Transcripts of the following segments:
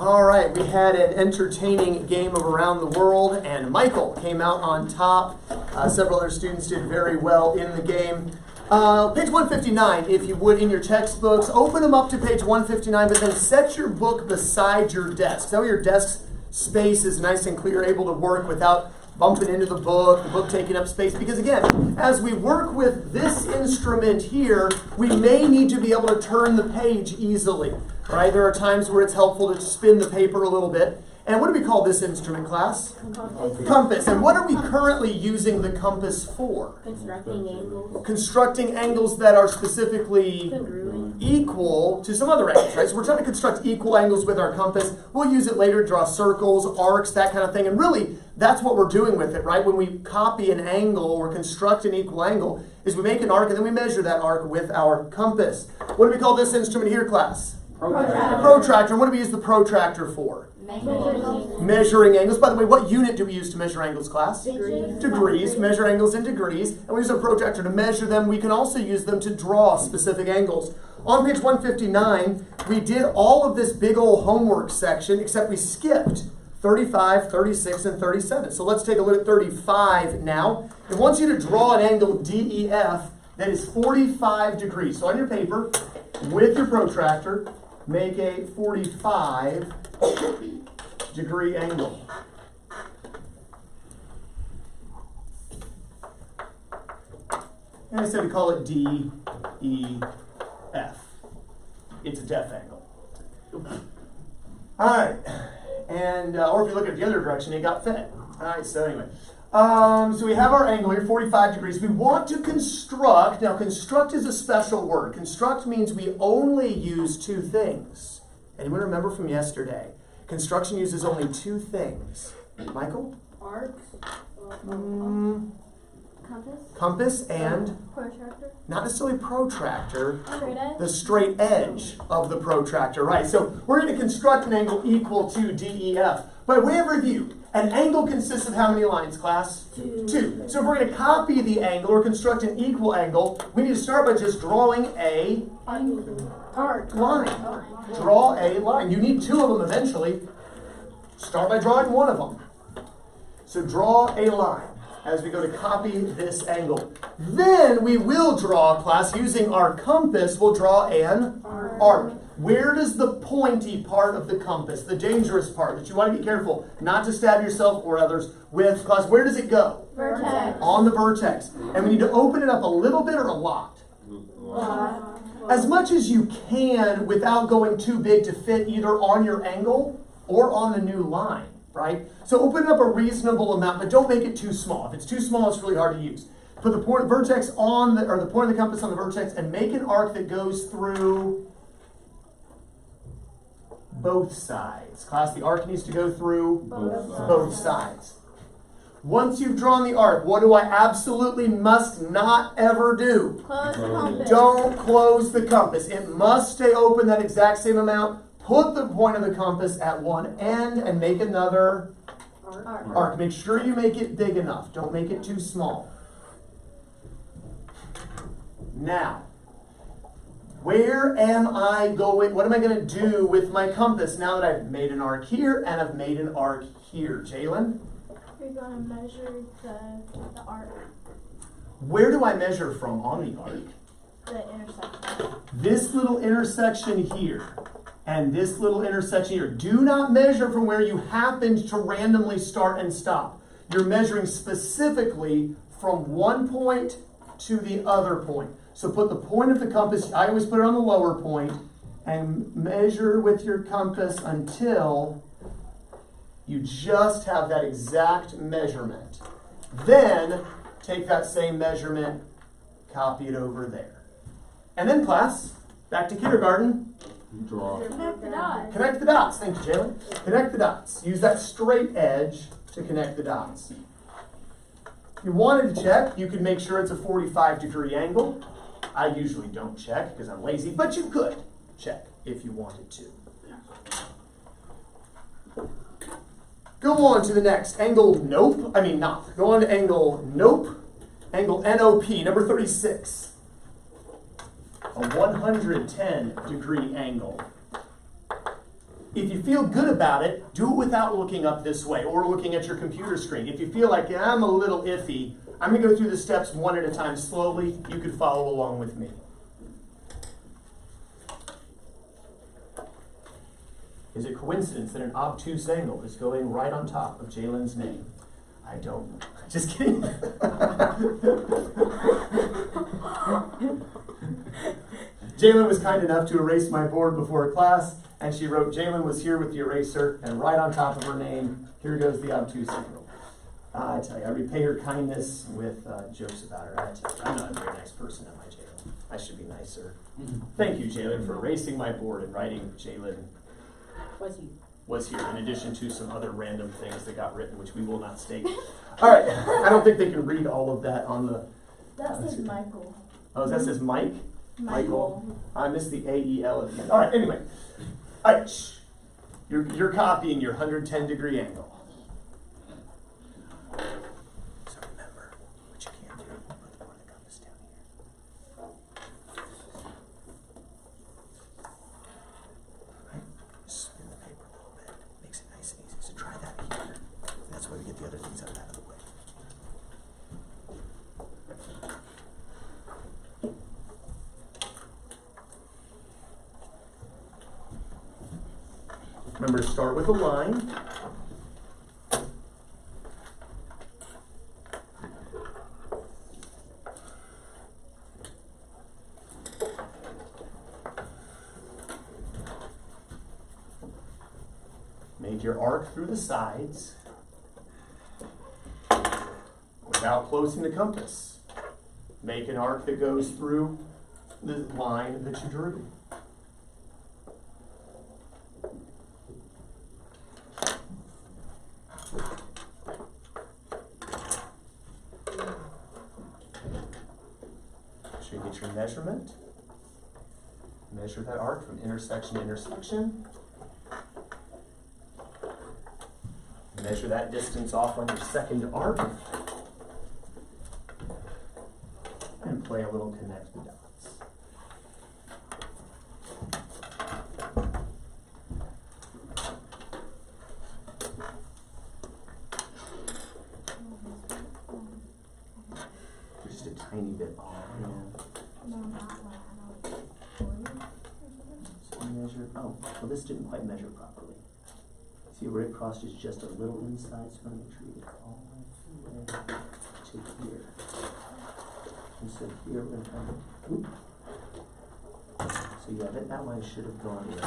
All right, we had an entertaining game of Around the World, and Michael came out on top. Several other students did very well in the game. Page 159, if you would, in your textbooks, open them up to page 159, but then set your book beside your desk. So your desk space is nice and clear, able to work without bumping into the book taking up space. Because again, as we work with this instrument here, we may need to be able to turn the page easily, right? There are times where it's helpful to spin the paper a little bit. And what do we call this instrument, class? Compass. And what are we currently using the compass for? Constructing angles. Constructing angles that are specifically equal to some other angles, right? So we're trying to construct equal angles with our compass. We'll use it later to draw circles, arcs, that kind of thing. And really, that's what we're doing with it, right? When we copy an angle or construct an equal angle, is we make an arc and then we measure that arc with our compass. What do we call this instrument here, class? Protractor. Protractor. And what do we use the protractor for? Measuring angles. By the way, what unit do we use to measure angles, class? Degrees. Measure angles in degrees. And we use a protractor to measure them. We can also use them to draw specific angles. On page 159, we did all of this big old homework section, except we skipped 35, 36, and 37. So let's take a look at 35 now. It wants you to draw an angle DEF that is 45 degrees. So on your paper, with your protractor, make a 45 degree angle. And I said we call it DEF. It's a def angle. All right. And, or if you look at the other direction, it got fed. All right, so anyway. So we have our angle here, 45 degrees. We want to construct. Now, construct is a special word. Construct means we only use two things. Anyone remember from yesterday? Construction uses only two things. Michael? Arcs. Compass. Compass and? Protractor. Not necessarily protractor. Straight edge. The straight edge of the protractor, right? So we're going to construct an angle equal to DEF. By way of review, an angle consists of how many lines, class? Two. So if we're going to copy the angle or construct an equal angle, we need to start by just drawing a line. Draw a line. You need two of them eventually. Start by drawing one of them. So draw a line as we go to copy this angle. Then we will draw, class, using our compass, we'll draw an arc. Where does the pointy part of the compass, the dangerous part that you want to be careful not to stab yourself or others with, class, where does it go? Vertex. On the vertex. And we need to open it up a little bit or a lot? As much as you can without going too big to fit either on your angle or on the new line, right? So open it up a reasonable amount, but don't make it too small. If it's too small, it's really hard to use. Put the point vertex on the, or the point of the compass on the vertex and make an arc that goes through both sides. Class, the arc needs to go through both sides. Once you've drawn the arc, what do I absolutely must not ever do? Close the compass. Don't close the compass. It must stay open that exact same amount. Put the point of the compass at one end and make another arc. Make sure you make it big enough. Don't make it too small. Now, where am I going? What am I going to do with my compass now that I've made an arc here and I've made an arc here? Jalen? You're going to measure the arc. Where do I measure from on the arc? The intersection. This little intersection here and this little intersection here. Do not measure from where you happened to randomly start and stop. You're measuring specifically from one point to the other point. So put the point of the compass, I always put it on the lower point, and measure with your compass until you just have that exact measurement. Then take that same measurement, copy it over there. And then class, back to kindergarten. Draw. Connect the dots. Connect the dots. Thank you, Jalen. Connect the dots. Use that straight edge to connect the dots. If you wanted to check, you could make sure it's a 45-degree angle. I usually don't check because I'm lazy, but you could check if you wanted to. Go on to the next. Angle nope. I mean not. Go on to angle nope. Angle NOP, number 36. A 110-degree angle. If you feel good about it, do it without looking up this way or looking at your computer screen. If you feel like, yeah, I'm a little iffy, I'm going to go through the steps one at a time slowly. You could follow along with me. Is it coincidence that an obtuse angle is going right on top of Jalen's name? I don't know. Just kidding. Jalen was kind enough to erase my board before class, and she wrote, Jalen was here with the eraser, and right on top of her name, here goes the obtuse angle. I tell you, I repay her kindness with jokes about her. I tell you, I'm not a very nice person, am I, Jalen? I should be nicer. Thank you, Jalen, for erasing my board and writing Jalen was here, in addition to some other random things that got written, which we will not state. All right, I don't think they can read all of that on the... That says Michael. Oh, that says Mike? Michael. I missed the A-E-L at the end. All right, anyway. All right, shh. You're copying your 110-degree angle. So remember, what you can't do, put the one that comes down here. Right? Spin the paper a little bit. Makes it nice and easy. So try that here. That's why we get the other things out of the way. Remember to start with a line. Make your arc through the sides without closing the compass. Make an arc that goes through the line that you drew. Get your measurement. Measure that arc from intersection to intersection. Measure that distance off on your second arc. And play a little connect the dots. Just a tiny bit off. No, not one. So measure. Oh, well, this didn't quite measure properly. See where it crossed is just a little inside, so I'm going to make sure you get all the way to here. And so here we're going to come. Whoop. So yeah, that line should have gone in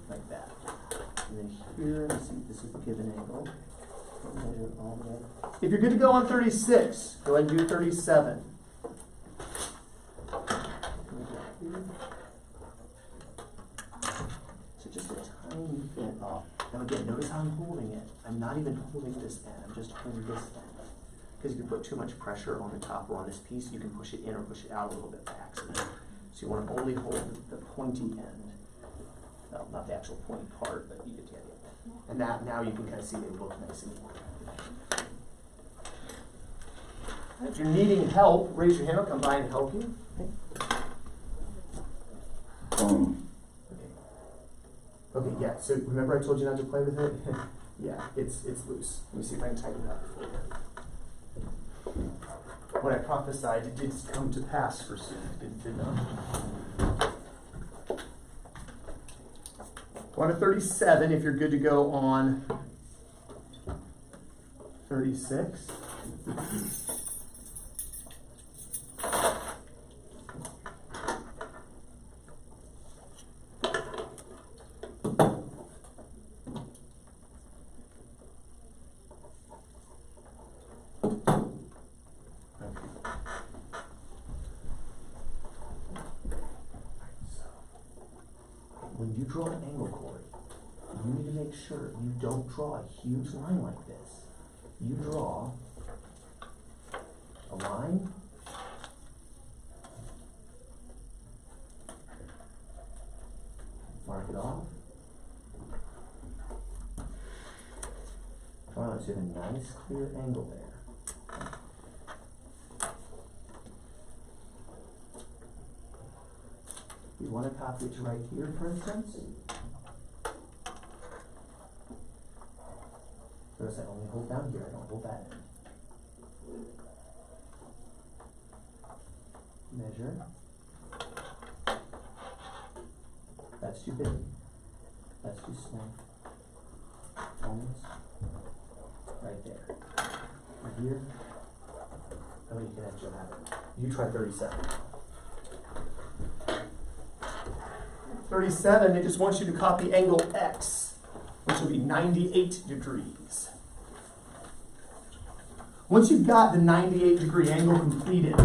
like that. And then here, let's see, this is the given angle. Measure it all the way. If you're good to go on 36, go ahead and do 37. So just a tiny bit off. Now again, notice how I'm holding it. I'm not even holding this end, I'm just holding this end. Because if you put too much pressure on the top or on this piece, you can push it in or push it out a little bit by accident. So you want to only hold the pointy end. Well, not the actual pointy part, but you get the idea. And now you can kind of see they look nice and neat. If you're needing help, raise your hand. I'll come by and help you. Okay, yeah. So remember I told you not to play with it? Yeah, it's loose. Let me see if I can tighten it up for you. What I prophesied, it did come to pass for soon. It did not. Go on to 37 if you're good to go on 36. When you draw an angle, Corey, you need to make sure you don't draw a huge line like this. You draw a line, mark it off. Wow, so you have a nice clear angle there. you want to copy it to right here, for instance? Notice I only hold down here, I don't hold that end. Measure. That's too big. That's too small. Almost. Right there. Right here. How many connects you have? You try 37. 37, it just wants you to copy angle X, which will be 98 degrees. Once you've got the 98-degree angle completed,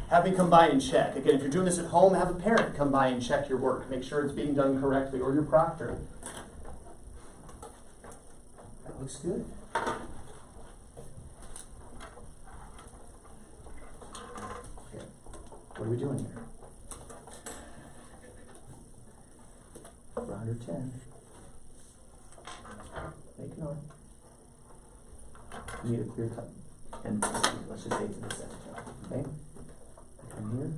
have me come by and check. Again, if you're doing this at home, have a parent come by and check your work. Make sure it's being done correctly, or your proctor. That looks good. Okay, what are we doing here? For 110. Make an arc. You need a clear cut. And let's just say to the center. Okay? Come here.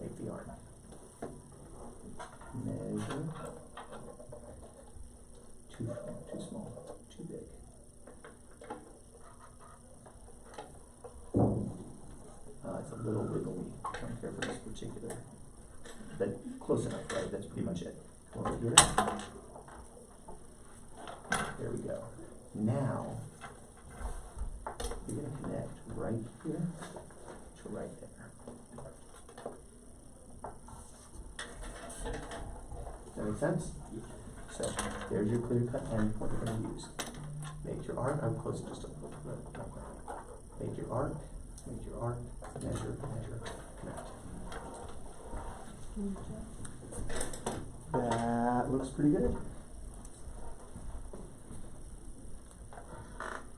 Make the arc. Measure. Too small, too big. It's a little wiggly. I don't care for this particular. But close enough, right? That's pretty much it. Over here. There we go. Now, you're going to connect right here to right there. Does that make sense? So, there's your clear cut and what you're going to use. Make your arc. I'm close just a little bit. Make your arc. Make your arc. Measure, connect. That looks pretty good.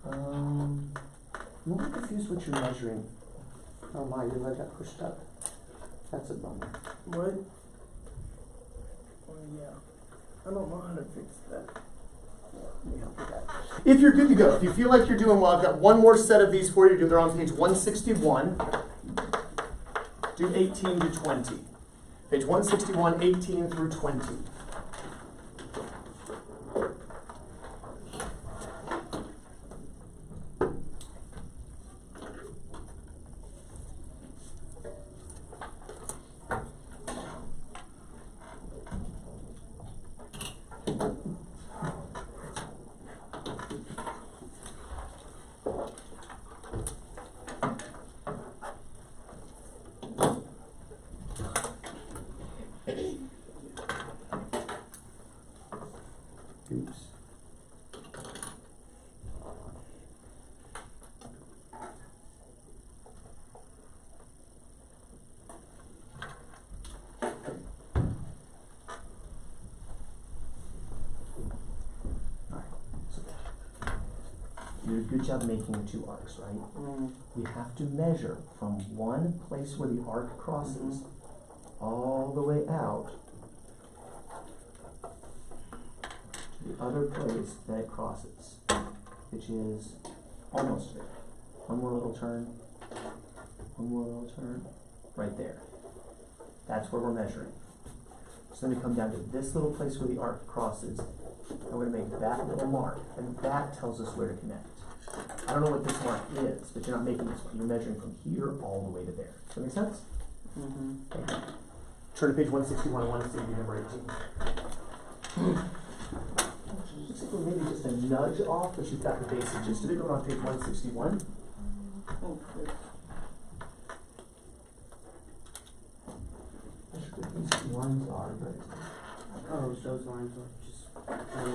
I'm a little confused what you're measuring. Oh my, your leg got pushed up. That's a bummer. What? Well, yeah. I don't know how to fix that. Let me help with that. If you're good to go, if you feel like you're doing well, I've got one more set of these for you. They're on page 161. Do 18 to 20. Page 161, 18 through 20. Oops. You did a good job making the two arcs, right? We have to measure from one place where the arc crosses all the way out to the other place that it crosses, which is almost there. One more little turn, right there. That's where we're measuring. So then we come down to this little place where the arc crosses, and we're going to make that little mark, and that tells us where to connect. I don't know what this mark is, but you're not making this one. You're measuring from here all the way to there. Does that make sense? Okay. Turn to page 161. I want to see you number 18. Looks like we're maybe just a nudge off, but you've got the basic gist of it. Going on page 161. These lines are, but Oh, those lines are just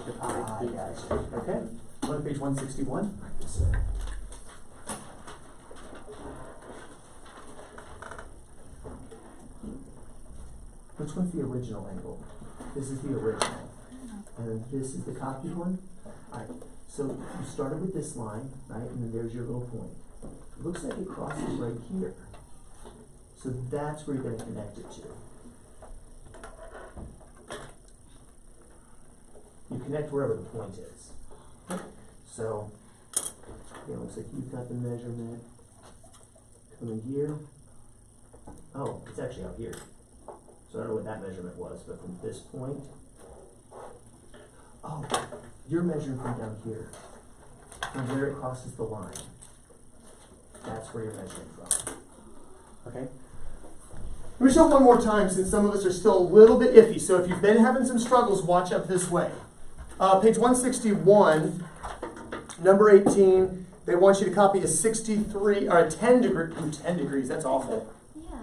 the copy. yes. Okay. On page 161. Which one's the original angle? This is the original. And this is the copied one? Alright. So you started with this line, right? And then there's your little point. It looks like it crosses right here. So that's where you're going to connect it to. You connect wherever the point is. So, it looks like you've got the measurement coming here. Oh, it's actually out here. So I don't know what that measurement was, but from this point, oh, you're measuring from down here, from where it crosses the line. That's where you're measuring from. Okay? Let me show it one more time since some of us are still a little bit iffy. So if you've been having some struggles, watch up this way. Page 161, number 18, they want you to copy a 63, or a 10 degree, 10 degrees, that's awful. Yeah.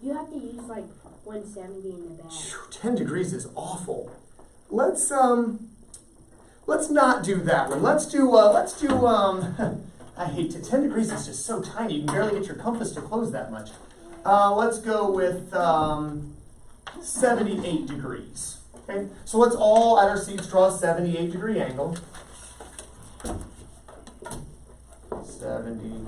You have to use like 170 in the back. 10 degrees is awful. Let's not do that one. Let's do, I hate it. 10 degrees is just so tiny. You can barely get your compass to close that much. Let's go with 78 degrees. Okay, so let's all at our seats draw a 78 degree angle. 70.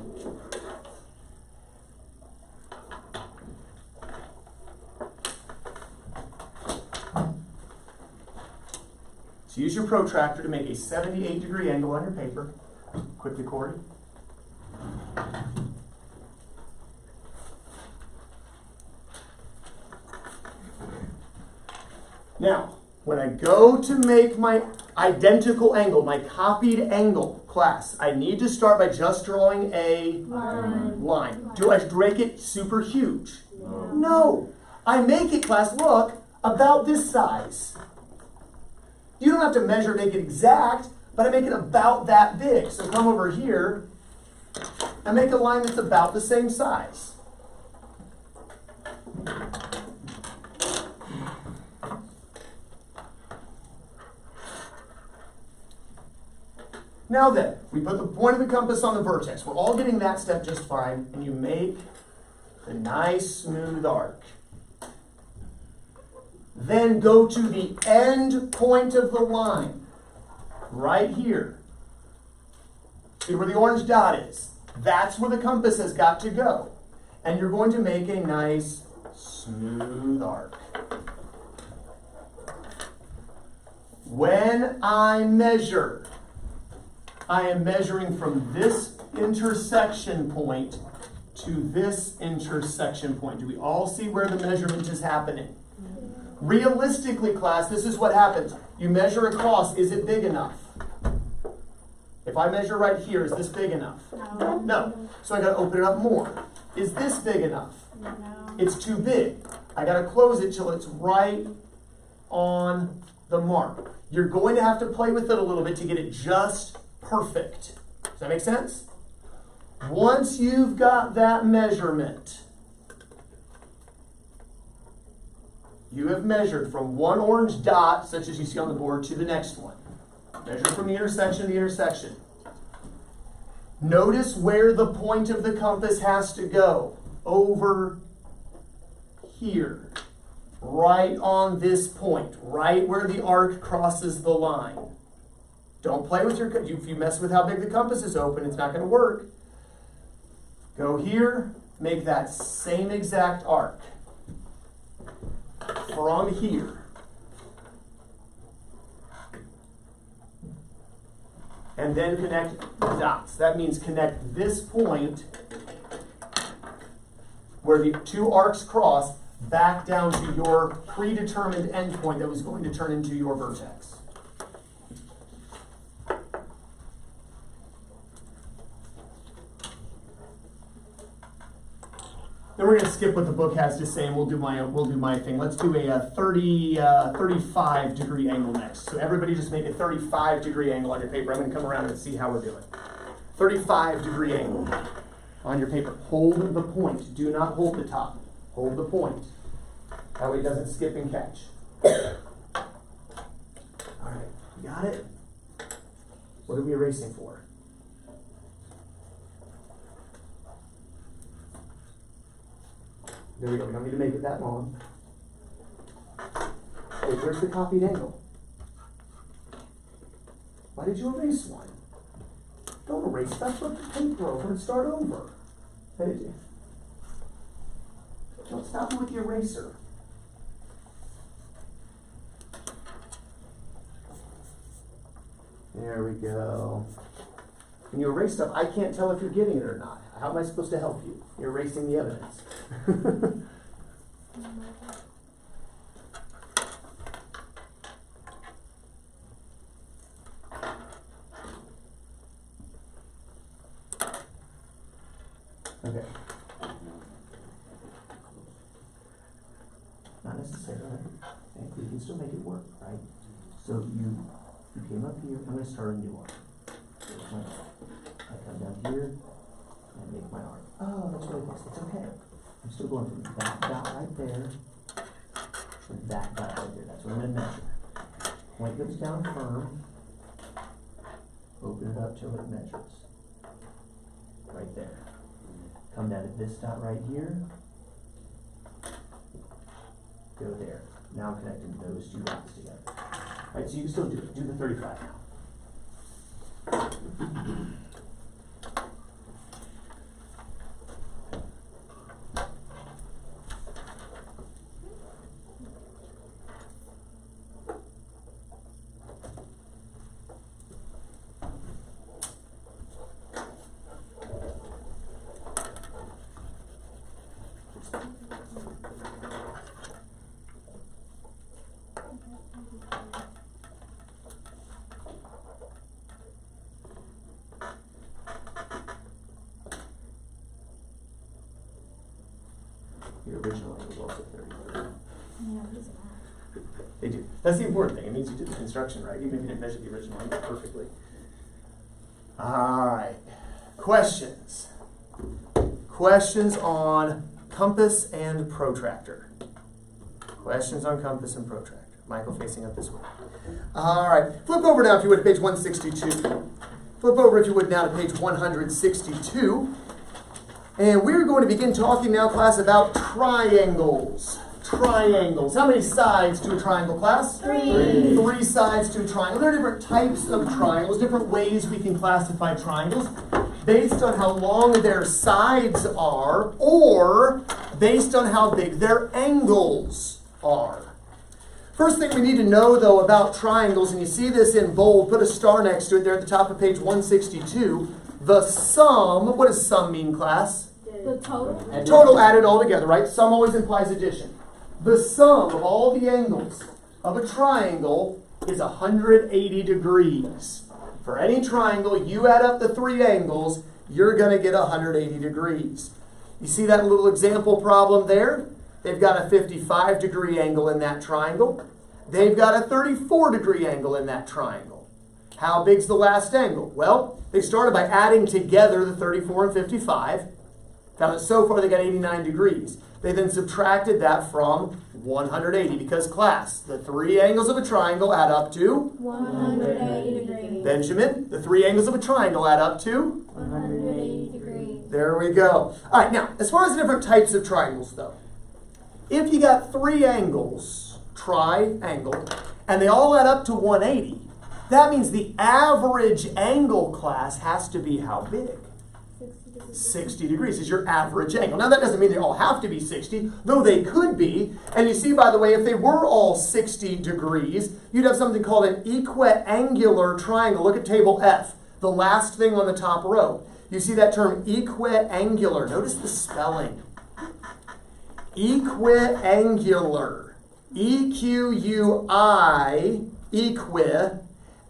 So use your protractor to make a 78 degree angle on your paper. Quickly, Corey. Now, when I go to make my identical angle, my copied angle, class, I need to start by just drawing a line. Do I make it super huge? No. I make it, class, look, about this size. You don't have to measure, make it exact, but I make it about that big. So come over here and make a line that's about the same size. Now then, we put the point of the compass on the vertex. We're all getting that step just fine, and you make a nice smooth arc. Then go to the end point of the line, right here. See where the orange dot is? That's where the compass has got to go. And you're going to make a nice smooth arc. When I measure, I am measuring from this intersection point to this intersection point. Do we all see where the measurement is happening? Realistically, class, this is what happens. You measure across, is it big enough? If I measure right here, is this big enough? No. No. So I gotta open it up more. Is this big enough? No. It's too big. I gotta close it till it's right on the mark. You're going to have to play with it a little bit to get it just perfect. Does that make sense? Once you've got that measurement, you have measured from one orange dot, such as you see on the board, to the next one. Measure from the intersection to the intersection. Notice where the point of the compass has to go. Over here. Right on this point. Right where the arc crosses the line. Don't play with if you mess with how big the compass is open, it's not going to work. Go here, make that same exact arc. From here. And then connect the dots. That means connect this point where the two arcs cross back down to your predetermined endpoint that was going to turn into your vertex. Then we're going to skip what the book has to say, and we'll do my thing. Let's do a 35 degree angle next. So everybody just make a 35 degree angle on your paper. I'm going to come around and see how we're doing. 35 degree angle on your paper. Hold the point. Do not hold the top. Hold the point. That way it doesn't skip and catch. All right, got it? What are we erasing for? There we go. We don't need to make it that long. Hey, where's the copied angle? Why did you erase one? Don't erase that. Flip the paper over and start over. Hey, did you? Don't stop it with the eraser. There we go. When you erase stuff, I can't tell if you're getting it or not. How am I supposed to help you? You're erasing the evidence. there, right? Okay, we can still make it work, right? So you came up here, I'm gonna start a new arm. There's my arm. I come down here, and I make my arm. Oh, that's really close, it's okay. I'm still going from that dot right there to that dot right there, that's what I'm gonna measure. Point goes down firm, open it up till it measures. Right there. Come down to this dot right here. Go there. Now I'm connecting those two dots together. Right, so you can still do it. Do the 35 now. Your original one was also 33. They do. That's the important thing. It means you did the construction right, even if you didn't measure the original one perfectly. All right. Questions? Questions on compass and protractor. Questions on compass and protractor. Michael facing up this way. All right. Flip over now, if you would, to page 162. Flip over, if you would, now to page 162. And we're going to begin talking now, class, about triangles. Triangles. How many sides to a triangle, class? 3. 3 sides to a triangle. There are different types of triangles, different ways we can classify triangles based on how long their sides are or based on how big their angles are. First thing we need to know, though, about triangles, and you see this in bold, put a star next to it there at the top of page 162. The sum, what does sum mean, class? The total? Total added all together, right? Sum always implies addition. The sum of all the angles of a triangle is 180 degrees. For any triangle, you add up the 3 angles, you're going to get 180 degrees. You see that little example problem there? They've got a 55-degree angle in that triangle. They've got a 34-degree angle in that triangle. How big's the last angle? Well, they started by adding together the 34 and 55. Found that so far they got 89 degrees. They then subtracted that from 180 because, class, the 3 angles of a triangle add up to 180 degrees. Benjamin, the 3 angles of a triangle add up to 180 degrees. There we go. All right, now, as far as the different types of triangles, though, if you got 3 angles, triangle, and they all add up to 180, that means the average angle, class, has to be how big? 60 degrees is your average angle. Now, that doesn't mean they all have to be 60, though they could be. And you see, by the way, if they were all 60 degrees, you'd have something called an equiangular triangle. Look at table F, the last thing on the top row. You see that term equiangular. Notice the spelling. Equiangular. E-Q-U-I,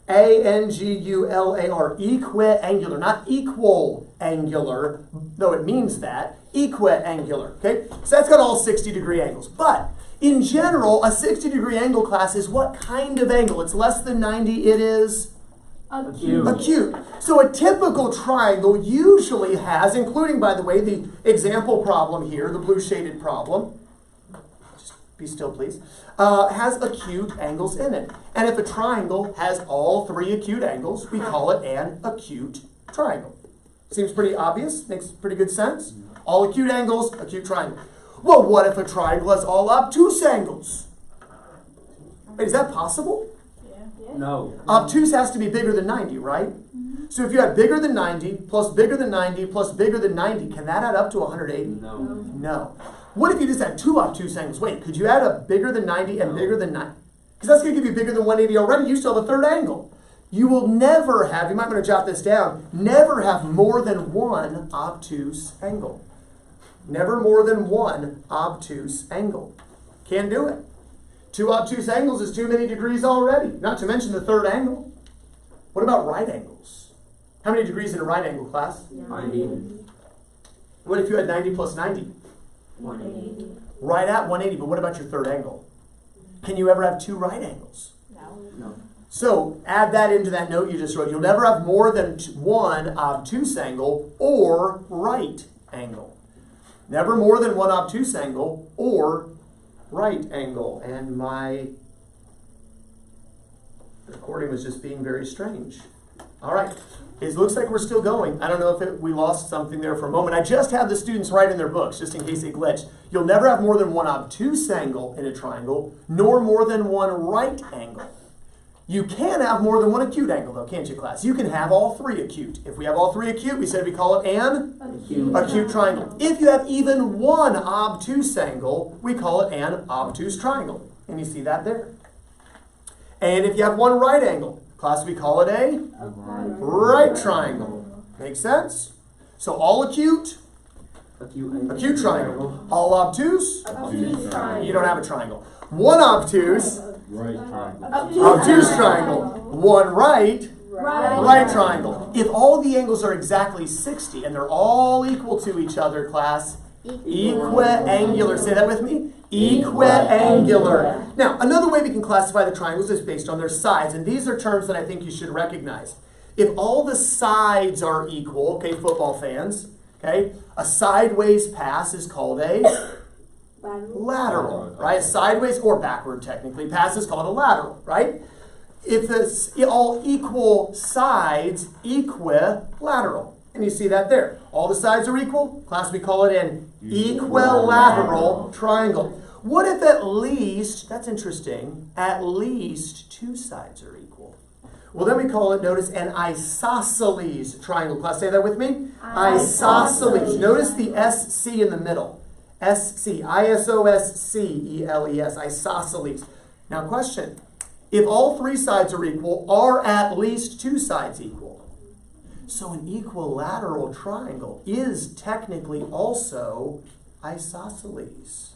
A-N-G-U-L-A-R, equiangular, not equal angular, though it means that, equiangular, okay? So that's got all 60-degree angles. But in general, a 60-degree angle, class, is what kind of angle? It's less than 90, it is Acute. acute. So a typical triangle usually has, including, by the way, the example problem here, the blue shaded problem, just be still, please, has acute angles in it. And if a triangle has all 3 acute angles, we call it an acute triangle. Seems pretty obvious, makes pretty good sense. All acute angles, acute triangle. Well, what if a triangle has all obtuse angles? Wait, is that possible? No. Obtuse has to be bigger than 90, right? So if you have bigger than 90, plus bigger than 90, plus bigger than 90, can that add up to 180? No. No. What if you just had 2 obtuse angles? Wait, could you add a bigger than 90 and bigger than 90? Because that's going to give you bigger than 180 already. You still have a 3rd angle. You will never have, you might want to jot this down, never have more than 1 obtuse angle. Never more than 1 obtuse angle. Can't do it. 2 obtuse angles is too many degrees already, not to mention the 3rd angle. What about right angles? How many degrees in a right angle, class? 90. What if you had 90 plus 90? 180. Right at 180, but what about your 3rd angle? Can you ever have two right angles? No. So add that into that note you just wrote. You'll never have more than one obtuse angle or right angle. Never more than one obtuse angle or right angle. And my recording was just being very strange. All right. It looks like we're still going. I don't know if we lost something there for a moment. I just had the students write in their books, just in case it glitched. You'll never have more than one obtuse angle in a triangle, nor more than one right angle. You can have more than one acute angle, though, can't you, class? You can have all three acute. If we have all three acute, we said we call it an acute triangle. If you have even one obtuse angle, we call it an obtuse triangle. And you see that there. And if you have one right angle, class, we call it a right triangle. Make sense? So all acute, acute triangle. All obtuse, you don't have a triangle. One obtuse, Right triangle. obtuse triangle. One right, right triangle. If all the angles are exactly 60 and they're all equal to each other, class, equiangular. Say that with me. Equiangular. Now, another way we can classify the triangles is based on their sides, and these are terms that I think you should recognize. If all the sides are equal, okay, football fans, okay, a sideways pass is called a lateral, right? Sideways or backward, technically, pass is called a lateral, right? If all equal sides, equilateral. And you see that there. All the sides are equal. Class, we call it an equilateral triangle. What if at least, that's interesting, at least two sides are equal? Well, then we call it, notice, an isosceles triangle. Class, say that with me. Isosceles. Notice the SC in the middle. SC, ISOSCELES, isosceles. Now question, if all three sides are equal, are at least two sides equal? So an equilateral triangle is technically also isosceles.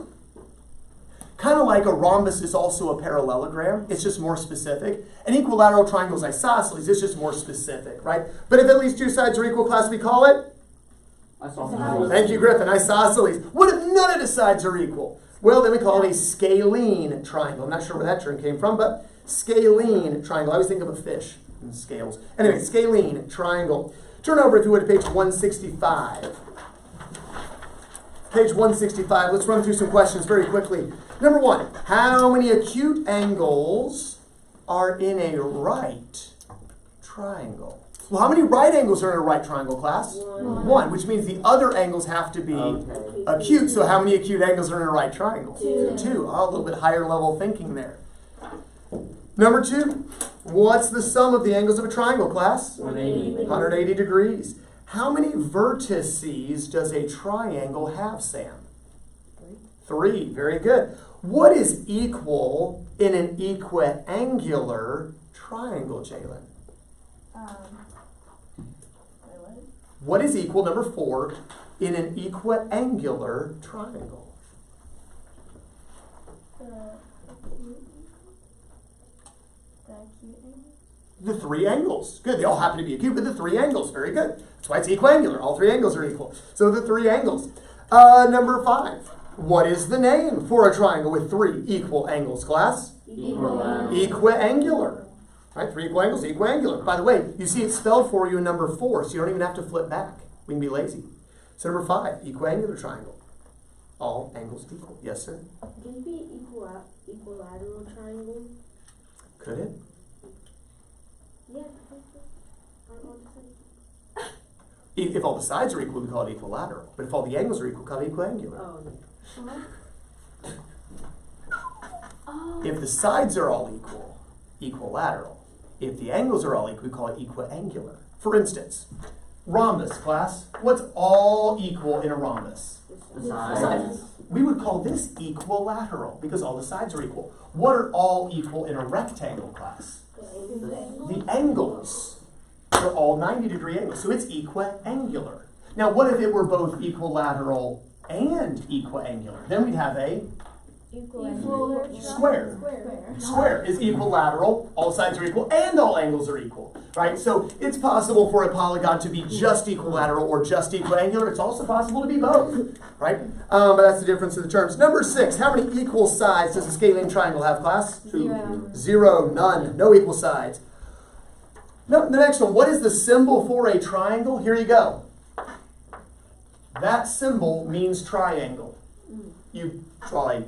Kind of like a rhombus is also a parallelogram. It's just more specific. An equilateral triangle is isosceles. It's just more specific, right? But if at least two sides are equal, class, we call it? Isosceles. Thank you, Griffin. Isosceles. What if none of the sides are equal? Well, then we call it a scalene triangle. I'm not sure where that term came from, but scalene triangle. I always think of a fish and scales. Anyway, scalene triangle. Turn over, if you would, to page 165. Page 165. Let's run through some questions very quickly. Number one, how many acute angles are in a right triangle? Well, how many right angles are in a right triangle, class? One, which means the other angles have to be acute. So how many acute angles are in a right triangle? Two. Oh, a little bit higher level thinking there. Number two, what's the sum of the angles of a triangle, class? 180 degrees. How many vertices does a triangle have, Sam? Three. Very good. What is equal in an equiangular triangle, Jalen? What is equal, number four, in an equiangular triangle? The three angles. Good. They all happen to be acute, but the three angles. Very good. That's why it's equiangular. All three angles are equal. So the three angles. Number five. What is the name for a triangle with three equal angles, class? Equiangular. Right? Three equal angles, equiangular. By the way, you see it spelled for you in number 4, so you don't even have to flip back. We can be lazy. So number 5, equiangular triangle. All angles equal. Yes, sir? Can it be equilateral triangle? Could it? Yeah. If all the sides are equal, we call it equilateral. But if all the angles are equal, we call it equiangular. If the sides are all equal, equilateral. If the angles are all equal, we call it equiangular. For instance, rhombus, class. What's all equal in a rhombus? The sides. We would call this equilateral because all the sides are equal. What are all equal in a rectangle, class? The angles. They're all 90-degree angles, so it's equiangular. Now, what if it were both equilateral and equiangular? Then we'd have a Equiangular square. Square is equilateral, all sides are equal, and all angles are equal, right? So it's possible for a polygon to be just equilateral or just equiangular. It's also possible to be both, right? But that's the difference in the terms. Number 6, how many equal sides does a scalene triangle have, class? 0. 0, none, no equal sides. No, the next one, what is the symbol for a triangle? Here you go. That symbol means triangle. You draw a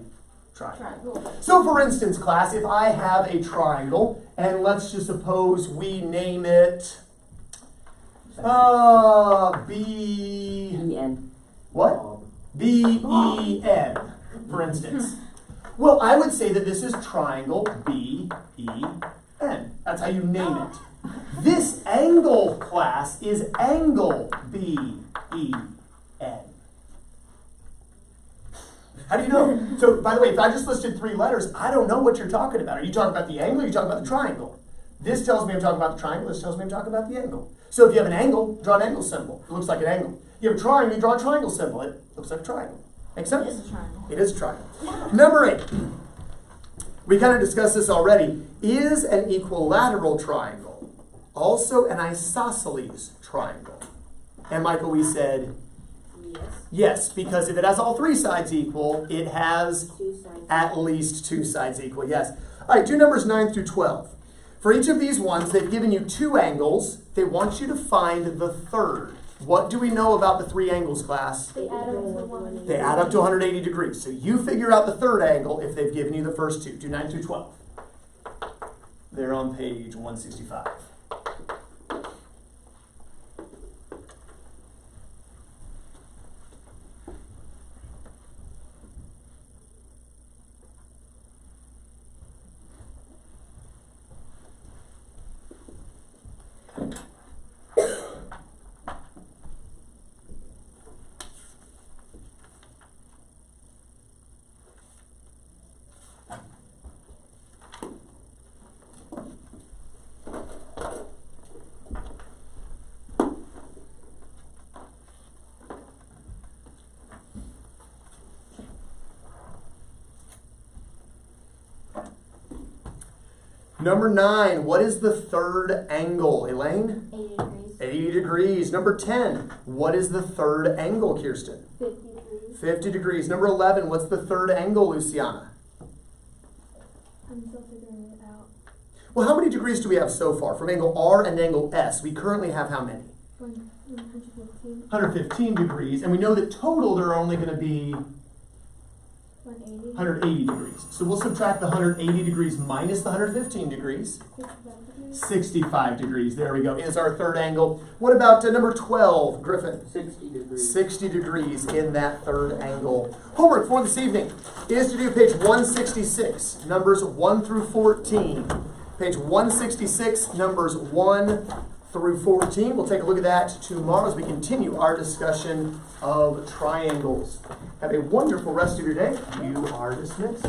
triangle. So for instance, class, if I have a triangle, and let's just suppose we name it E-N. what? B-E-N, for instance. Well, I would say that this is triangle B-E-N. That's how you name it. This angle, class, is angle B-E-N. How do you know? So, by the way, if I just listed 3 letters, I don't know what you're talking about. Are you talking about the angle or are you talking about the triangle? This tells me I'm talking about the triangle. This tells me I'm talking about the angle. So if you have an angle, draw an angle symbol. It looks like an angle. You have a triangle, you draw a triangle symbol. It looks like a triangle. Make sense? It is a triangle. It is a triangle. Number 8. We kind of discussed this already. Is an equilateral triangle also an isosceles triangle? And Michael, we said yes, because if it has all 3 sides equal, it has 2 sides. at least 2 sides equal, yes. All right, do numbers 9 through 12. For each of these ones, they've given you 2 angles. They want you to find the third. What do we know about the 3 angles, class? They add up to 180. They add up to 180 degrees. So you figure out the third angle if they've given you the first 2. Do 9 through 12. They're on page 165. Number 9, what is the third angle, Elaine? 80 degrees. 80 degrees. Number 10, what is the third angle, Kirsten? 50 degrees. 50 degrees. Number 11, what's the third angle, Luciana? I'm still figuring it out. Well, how many degrees do we have so far? From angle R and angle S, we currently have how many? 115. 115 degrees, and we know that total there are only going to be 180. 180 degrees. So we'll subtract the 180 degrees minus the 115 degrees. 65 degrees. 65 degrees, there we go, is our third angle. What about number 12, Griffin? 60 degrees. 60 degrees in that third angle. Homework for this evening is to do page 166, numbers 1 through 14. Page 166, numbers 1 through 14. We'll take a look at that tomorrow as we continue our discussion of triangles. Have a wonderful rest of your day. You are dismissed.